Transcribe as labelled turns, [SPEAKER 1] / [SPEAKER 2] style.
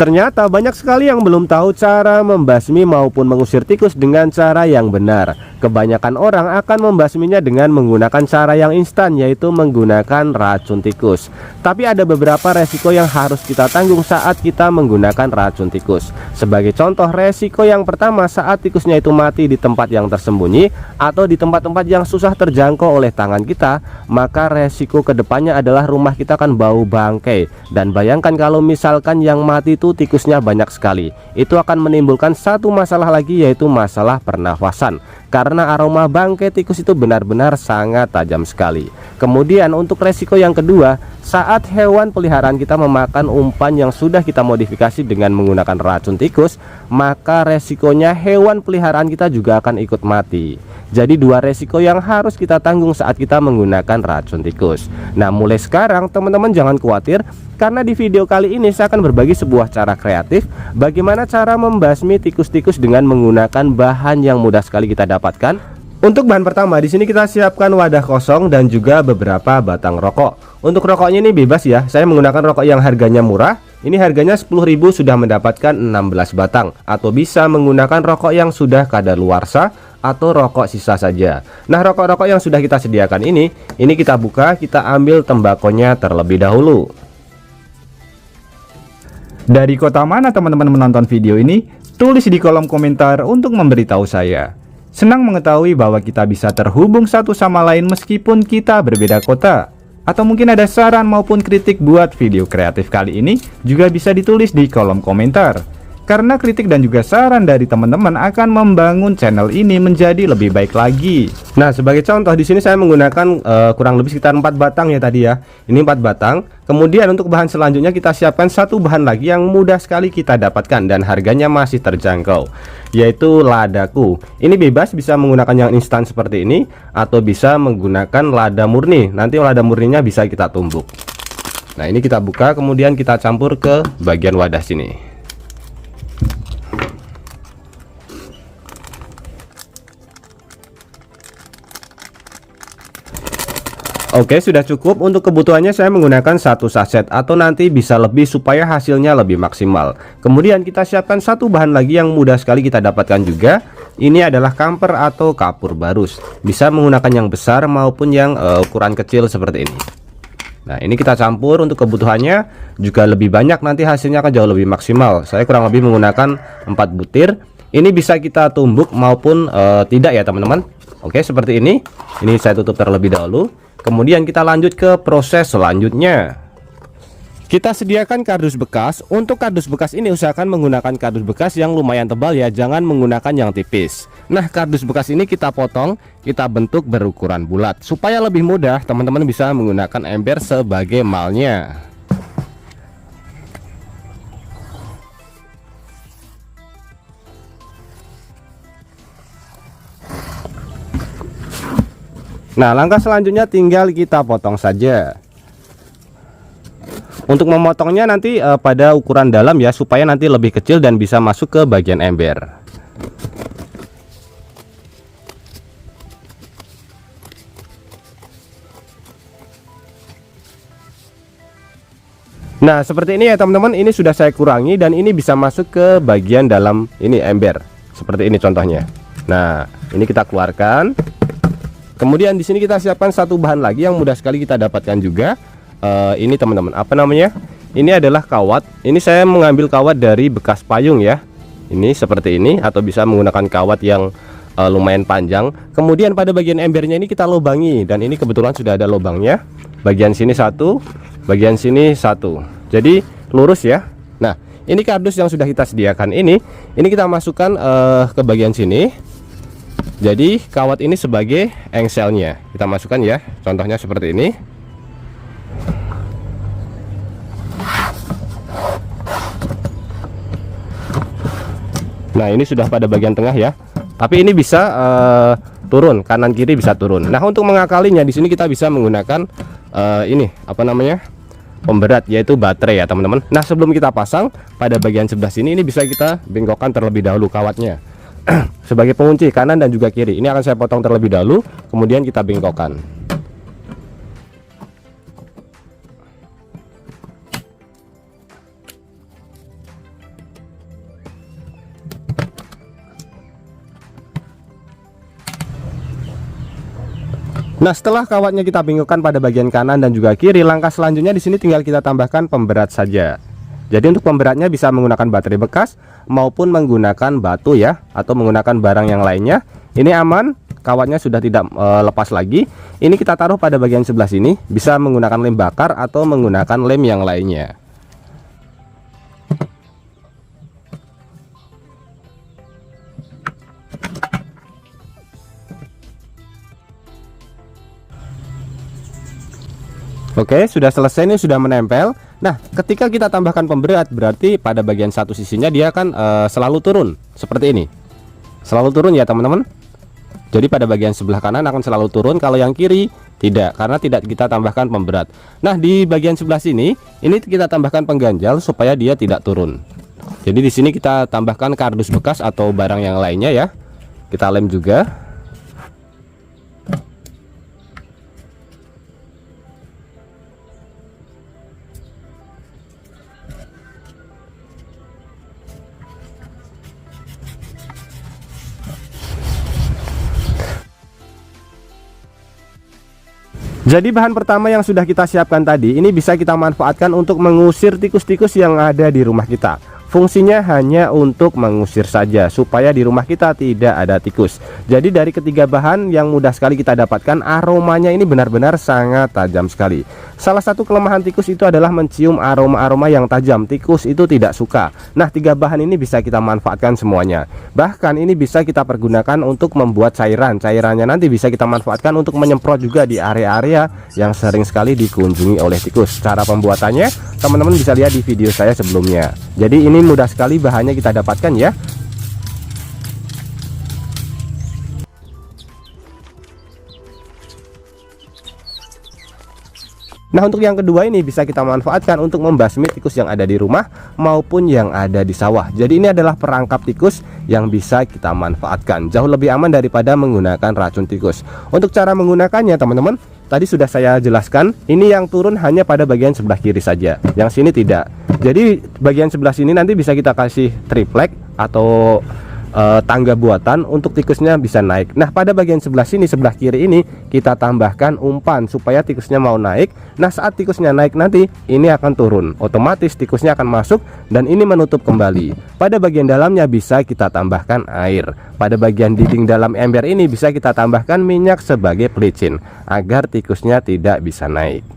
[SPEAKER 1] Ternyata banyak sekali yang belum tahu cara membasmi maupun mengusir tikus dengan cara yang benar. Kebanyakan orang akan membasminya dengan menggunakan cara yang instan, yaitu menggunakan racun tikus. Tapi ada beberapa resiko yang harus kita tanggung saat kita menggunakan racun tikus. Sebagai contoh, resiko yang pertama saat tikusnya itu mati di tempat yang tersembunyi atau di tempat-tempat yang susah terjangkau oleh tangan kita, maka resiko kedepannya adalah rumah kita akan bau bangkai. Dan bayangkan kalau misalkan yang mati itu tikusnya banyak sekali, itu akan menimbulkan satu masalah lagi, yaitu masalah pernafasan, karena aroma bangkai tikus itu benar-benar sangat tajam sekali. Kemudian untuk resiko yang kedua, saat hewan peliharaan kita memakan umpan yang sudah kita modifikasi dengan menggunakan racun tikus, maka resikonya hewan peliharaan kita juga akan ikut mati. Jadi dua resiko yang harus kita tanggung saat kita menggunakan racun tikus. Nah, mulai sekarang teman-teman jangan khawatir, karena di video kali ini saya akan berbagi sebuah cara kreatif bagaimana cara membasmi tikus-tikus dengan menggunakan bahan yang mudah sekali kita dapatkan. Untuk bahan pertama, di sini kita siapkan wadah kosong dan juga beberapa batang rokok. Untuk rokoknya ini bebas ya, saya menggunakan rokok yang harganya murah. Ini harganya 10.000 sudah mendapatkan 16 batang, atau bisa menggunakan rokok yang sudah kadaluarsa atau rokok sisa saja. Nah, rokok-rokok yang sudah kita sediakan ini kita buka, kita ambil tembakonya terlebih dahulu.
[SPEAKER 2] Dari kota mana teman-teman menonton video ini? Tulis di kolom komentar untuk memberitahu saya. Senang mengetahui bahwa kita bisa terhubung satu sama lain meskipun kita berbeda kota. Atau mungkin ada saran maupun kritik buat video kreatif kali ini juga bisa ditulis di kolom komentar. Karena kritik dan juga saran dari teman-teman akan membangun channel ini menjadi lebih baik lagi.
[SPEAKER 1] Nah, sebagai contoh di sini saya menggunakan kurang lebih sekitar 4 batang ya tadi ya. Ini 4 batang. Kemudian untuk bahan selanjutnya kita siapkan satu bahan lagi yang mudah sekali kita dapatkan dan harganya masih terjangkau, yaitu ladaku. Ini bebas, bisa menggunakan yang instan seperti ini atau bisa menggunakan lada murni. Nanti lada murninya bisa kita tumbuk. Nah, ini kita buka, kemudian kita campur ke bagian wadah sini. Oke, sudah cukup. Untuk kebutuhannya saya menggunakan 1 saset atau nanti bisa lebih supaya hasilnya lebih maksimal. Kemudian kita siapkan satu bahan lagi yang mudah sekali kita dapatkan juga. Ini adalah kamper atau kapur barus. Bisa menggunakan yang besar maupun yang ukuran kecil seperti ini. Nah, ini kita campur. Untuk kebutuhannya juga lebih banyak, nanti hasilnya akan jauh lebih maksimal. Saya kurang lebih menggunakan 4 butir. Ini bisa kita tumbuk maupun tidak ya teman-teman. Oke, seperti ini. Ini saya tutup terlebih dahulu. Kemudian kita lanjut ke proses selanjutnya. Kita sediakan kardus bekas. Untuk kardus bekas ini usahakan menggunakan kardus bekas yang lumayan tebal ya, jangan menggunakan yang tipis. Nah, kardus bekas ini kita potong, kita bentuk berukuran bulat supaya lebih mudah teman-teman bisa menggunakan ember sebagai malnya. Nah, langkah selanjutnya tinggal kita potong saja. Untuk memotongnya nanti pada ukuran dalam ya, supaya nanti lebih kecil dan bisa masuk ke bagian ember. Nah, seperti ini ya teman-teman, ini sudah saya kurangi dan ini bisa masuk ke bagian dalam ini ember. Seperti ini contohnya. Nah, ini kita keluarkan. Kemudian di sini kita siapkan satu bahan lagi yang mudah sekali kita dapatkan juga. Ini teman-teman, apa namanya? Ini adalah kawat. Ini saya mengambil kawat dari bekas payung ya. Ini seperti ini, atau bisa menggunakan kawat yang lumayan panjang. Kemudian pada bagian embernya ini kita lubangi, dan ini kebetulan sudah ada lubangnya. Bagian sini satu, bagian sini satu. Jadi lurus ya. Nah, ini kardus yang sudah kita sediakan ini kita masukkan ke bagian sini. Jadi kawat ini sebagai engselnya kita masukkan ya, contohnya seperti ini. Nah, ini sudah pada bagian tengah ya, tapi ini bisa turun kanan kiri, bisa turun. Nah, untuk mengakalinya di sini kita bisa menggunakan ini apa namanya, pemberat, yaitu baterai ya teman-teman. Nah, sebelum kita pasang pada bagian sebelah sini, ini bisa kita bengkokkan terlebih dahulu kawatnya sebagai pengunci kanan dan juga kiri. Ini akan saya potong terlebih dahulu, kemudian kita bengkokkan. Nah, setelah kawatnya kita bingungkan pada bagian kanan dan juga kiri, langkah selanjutnya di sini tinggal kita tambahkan pemberat saja. Jadi untuk pemberatnya bisa menggunakan baterai bekas maupun menggunakan batu ya, atau menggunakan barang yang lainnya. Ini aman, kawatnya sudah tidak lepas lagi. Ini kita taruh pada bagian sebelah sini, bisa menggunakan lem bakar atau menggunakan lem yang lainnya. Oke, sudah selesai, ini sudah menempel. Nah, ketika kita tambahkan pemberat, berarti pada bagian satu sisinya dia akan selalu turun seperti ini. Selalu turun ya teman-teman. Jadi pada bagian sebelah kanan akan selalu turun, kalau yang kiri tidak, karena tidak kita tambahkan pemberat. Nah, di bagian sebelah sini ini kita tambahkan pengganjal supaya dia tidak turun. Jadi di sini kita tambahkan kardus bekas atau barang yang lainnya ya. Kita lem juga. Jadi bahan pertama yang sudah kita siapkan tadi ini bisa kita manfaatkan untuk mengusir tikus-tikus yang ada di rumah kita. Fungsinya hanya untuk mengusir saja supaya di rumah kita tidak ada tikus. Jadi dari ketiga bahan yang mudah sekali kita dapatkan, aromanya ini benar-benar sangat tajam sekali. Salah satu kelemahan tikus itu adalah mencium aroma-aroma yang tajam. Tikus itu tidak suka. Nah, tiga bahan ini bisa kita manfaatkan semuanya. Bahkan ini bisa kita pergunakan untuk membuat cairan. Cairannya nanti bisa kita manfaatkan untuk menyemprot juga di area-area yang sering sekali dikunjungi oleh tikus. Cara pembuatannya teman-teman bisa lihat di video saya sebelumnya. Jadi ini mudah sekali bahannya kita dapatkan ya. Nah, untuk yang kedua ini bisa kita manfaatkan untuk membasmi tikus yang ada di rumah maupun yang ada di sawah. Jadi ini adalah perangkap tikus yang bisa kita manfaatkan. Jauh lebih aman daripada menggunakan racun tikus. Untuk cara menggunakannya teman-teman, tadi sudah saya jelaskan. Ini yang turun hanya pada bagian sebelah kiri saja, yang sini tidak. Jadi bagian sebelah sini nanti bisa kita kasih triplek atau tangga buatan untuk tikusnya bisa naik. Nah, pada bagian sebelah sini, sebelah kiri ini kita tambahkan umpan supaya tikusnya mau naik. Nah, saat tikusnya naik nanti ini akan turun, otomatis tikusnya akan masuk dan ini menutup kembali. Pada bagian dalamnya bisa kita tambahkan air. Pada bagian dinding dalam ember ini bisa kita tambahkan minyak sebagai pelicin agar tikusnya tidak bisa naik.